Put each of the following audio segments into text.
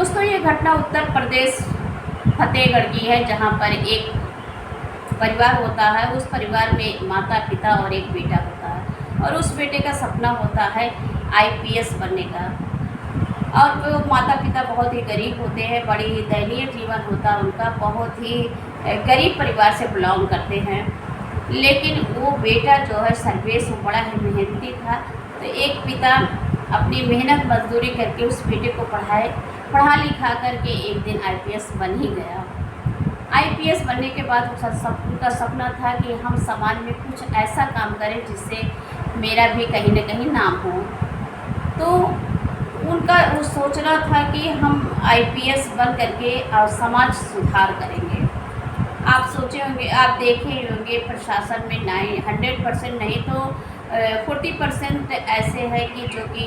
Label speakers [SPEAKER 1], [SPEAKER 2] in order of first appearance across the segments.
[SPEAKER 1] दोस्तों, ये घटना उत्तर प्रदेश फतेहगढ़ की है, जहाँ पर एक परिवार होता है। उस परिवार में माता पिता और एक बेटा होता है, और उस बेटे का सपना होता है आईपीएस बनने का। और वो माता पिता बहुत ही गरीब होते हैं, बड़ी ही दयनीय जीवन होता है उनका, बहुत ही गरीब परिवार से बिलोंग करते हैं। लेकिन वो बेटा जो है सर्वेश, वो बड़ा ही मेहनती था। तो एक पिता अपनी मेहनत मजदूरी करके उस बेटे को पढ़ा लिखा करके एक दिन आईपीएस बन ही गया। आईपीएस बनने के बाद उनका सपना था कि हम समाज में कुछ ऐसा काम करें जिससे मेरा भी कहीं न कहीं नाम हो। तो उनका वो सोचना था कि हम आईपीएस बन करके समाज सुधार करेंगे। आप सोचे होंगे, आप देखे होंगे प्रशासन में 100% नहीं तो 40% ऐसे हैं कि जो कि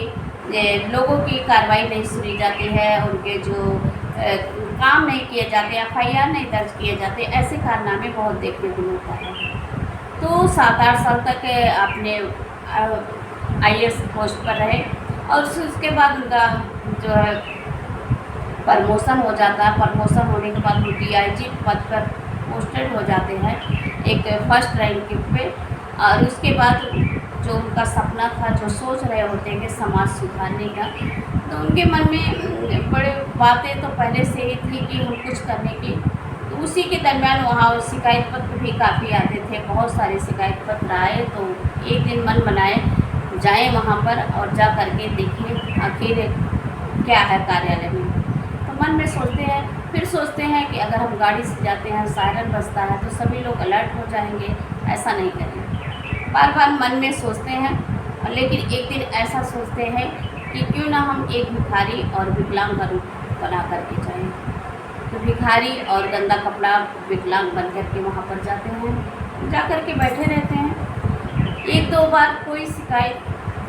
[SPEAKER 1] लोगों की कार्रवाई नहीं सुनी जाती है, उनके जो काम नहीं किए जाते, एफआईआर नहीं दर्ज किए जाते, ऐसे कारनामे बहुत देखने को मिलता है। तो 7-8 साल तक अपने आईएएस पोस्ट पर रहे, और उसके बाद उनका जो है प्रमोशन हो जाता है। प्रमोशन होने के बाद वो डीआईजी पद पर पोस्टेड हो जाते हैं, एक फर्स्ट रैंक पे। और उसके बाद जो उनका सपना था, जो सोच रहे होते हैं कि समाज सुधारने का, तो उनके मन में बड़े बातें तो पहले से ही थी कि हम कुछ करने की। तो उसी के दरमियान वहाँ शिकायत पत्र भी काफ़ी आते थे, बहुत सारे शिकायत पत्र आए। तो एक दिन मन बनाए जाएं वहाँ पर और जा करके देखें आखिर क्या है कार्यालय में। तो मन में फिर सोचते हैं कि अगर हम गाड़ी से जाते हैं, सायरन बजता है तो सभी लोग अलर्ट हो जाएंगे, ऐसा नहीं करें। बार बार मन में सोचते हैं, लेकिन एक दिन ऐसा सोचते हैं कि क्यों ना हम एक भिखारी और विकलांग का रूप बना करके जाएँ। तो भिखारी और गंदा कपड़ा विकलांग बन करके वहाँ पर जाते हैं, जा कर के बैठे रहते हैं। 1-2 बार कोई शिकायत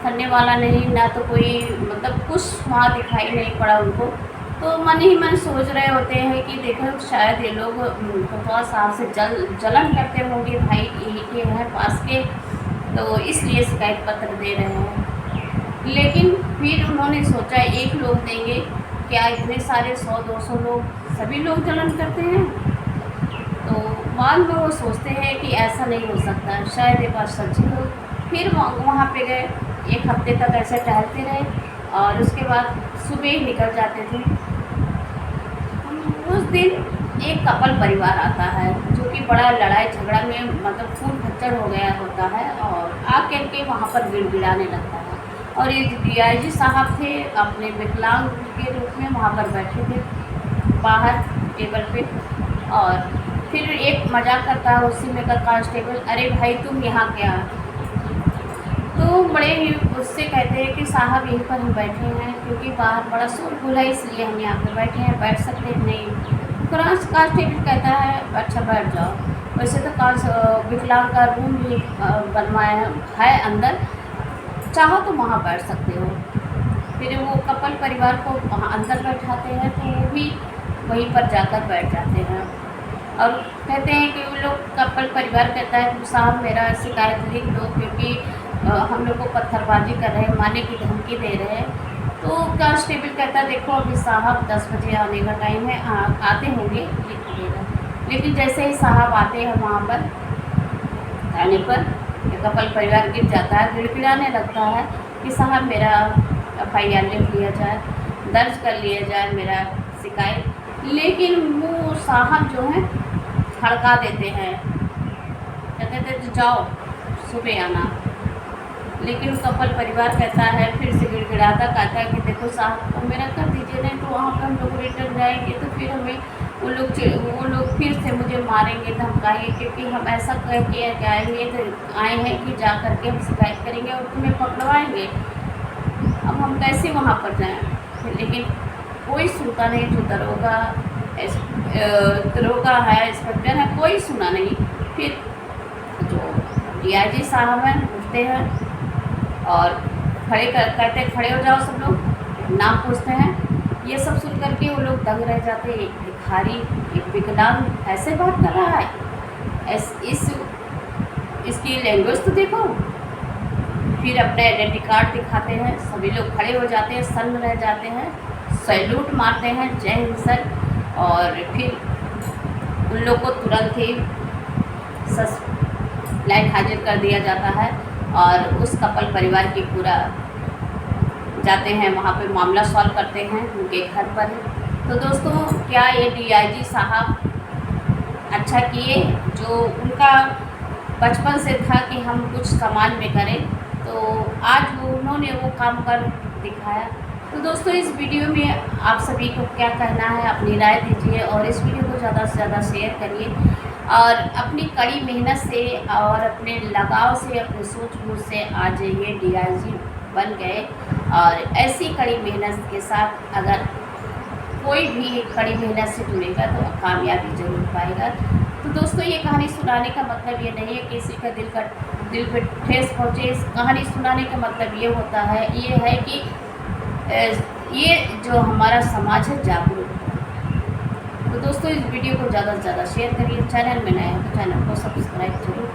[SPEAKER 1] करने वाला नहीं, ना तो कोई मतलब कुछ वहाँ दिखाई नहीं पड़ा उनको। तो मन ही मन सोच रहे होते हैं कि देखो शायद ये लोग कटवा साहब से जलन करते होंगे, भाई यही के हैं पास के, तो इसलिए शिकायत पत्र दे रहे हैं। लेकिन फिर उन्होंने सोचा एक लोग देंगे क्या, इतने सारे 100-200 लोग सभी लोग जलन करते हैं। तो बाद में वो सोचते हैं कि ऐसा नहीं हो सकता, शायद ये बात सच्ची हो। फिर वहाँ पे गए, 1 हफ्ते तक ऐसे टहलते रहे, और उसके बाद सुबह ही निकल जाते थे। उस दिन एक कपल परिवार आता है जो कि बड़ा लड़ाई झगड़ा में मतलब खून खच्चर हो गया होता है, और आकर के वहाँ पर गिड़गिड़ाने लगता है। और ये डीआईजी साहब थे, अपने विकलांग के रूप में वहाँ पर बैठे थे बाहर टेबल पे। और फिर एक मजाक करता है उसी में का कांस्टेबल, अरे भाई तुम यहाँ क्या। तो बड़े ही उससे कहते हैं कि साहब यहीं पर हम बैठे हैं, क्योंकि बाहर बड़ा शोरगुल है, इसलिए हम यहाँ पे बैठे हैं, बैठ सकते हैं नहीं। कांस्टेबल कहता है अच्छा बैठ जाओ। वैसे तो विकलांग का रूम भी बनवाया है अंदर, चाहो तो वहाँ बैठ सकते हो। फिर वो कपल परिवार को वहाँ अंदर बैठाते हैं, तो वो भी वहीं पर जाकर बैठ जाते हैं। और कहते हैं कि वो लोग कपल परिवार कहता है साहब मेरा शिकायत लिख दो, क्योंकि हम लोग को पत्थरबाजी कर रहे हैं, मारने की धमकी दे रहे हैं। तो कांस्टेबल कहता है देखो अभी साहब 10 बजे आने का टाइम है, आते होंगे लिख दीजिएगा। लेकिन जैसे ही साहब आते हैं वहाँ पर थाने पर, कपल परिवार गिर जाता है, गिड़गिड़ाने लगता है कि साहब मेरा एफआईआर लिख लिया जाए, दर्ज कर लिया जाए मेरा शिकायत। लेकिन वो साहब जो हैं हड़का देते हैं, कहते थे जाओ सुबह आना। लेकिन कपल परिवार कहता है, फिर से गिड़गिड़ाता कहता है कि देखो साहब मेरा कर दीजिए, नहीं तो वहाँ पर हम लोग रिटर्न जाएंगे तो फिर हमें वो लोग फिर से मुझे मारेंगे, धमकाएंगे, क्योंकि हम ऐसा कह के आए हैं कि जा करके हम शिकायत करेंगे और तुम्हें पकड़वाएंगे। अब हम कैसे वहाँ पर जाएँ। लेकिन कोई सुनता नहीं, जो दरोगा है, इंस्पेक्टर है, कोई सुना नहीं। फिर जो डीआईजी साहब हैं उठते हैं और कहते हैं खड़े हो जाओ सब लोग, नाम पूछते हैं। ये सब सुन करके वो लोग दंग रह जाते हैं, एक भिखारी एक विकलांग ऐसे बात कर रहा है, इसकी लैंग्वेज तो देखो। फिर अपने आइडेंटिटी कार्ड दिखाते हैं, सभी लोग खड़े हो जाते हैं, सन्न रह जाते हैं। सैल्यूट मारते हैं, जय हिंद सर, और फिर उन लोग को तुरंत ही लाइन हाजिर कर दिया जाता है और उस कपल परिवार की पूरा जाते हैं वहाँ पे मामला सॉल्व करते हैं उनके घर पर। तो दोस्तों, क्या ये डीआईजी साहब अच्छा किए? जो उनका बचपन से था कि हम कुछ समाज में करें, तो आज उन्होंने वो काम कर दिखाया। तो दोस्तों, इस वीडियो में आप सभी को क्या कहना है, अपनी राय दीजिए और इस वीडियो को ज़्यादा से ज़्यादा शेयर करिए और अपनी कड़ी मेहनत से और अपने लगाव से, अपने सूझबूझ से आज ये डीआईजी बन गए। और ऐसी कड़ी मेहनत के साथ अगर कोई भी कड़ी मेहनत से जुड़ेगा तो कामयाबी जरूर पाएगा। तो दोस्तों, ये कहानी सुनाने का मतलब ये नहीं है कि किसी का दिल पे ठेस पहुँचे। इस कहानी सुनाने का मतलब ये होता है, ये है कि ये जो हमारा समाज है जागरूक हो। तो दोस्तों, इस वीडियो को ज़्यादा से ज़्यादा शेयर करिए। चैनल में नए हैं तो चैनल को सब्सक्राइब जरूर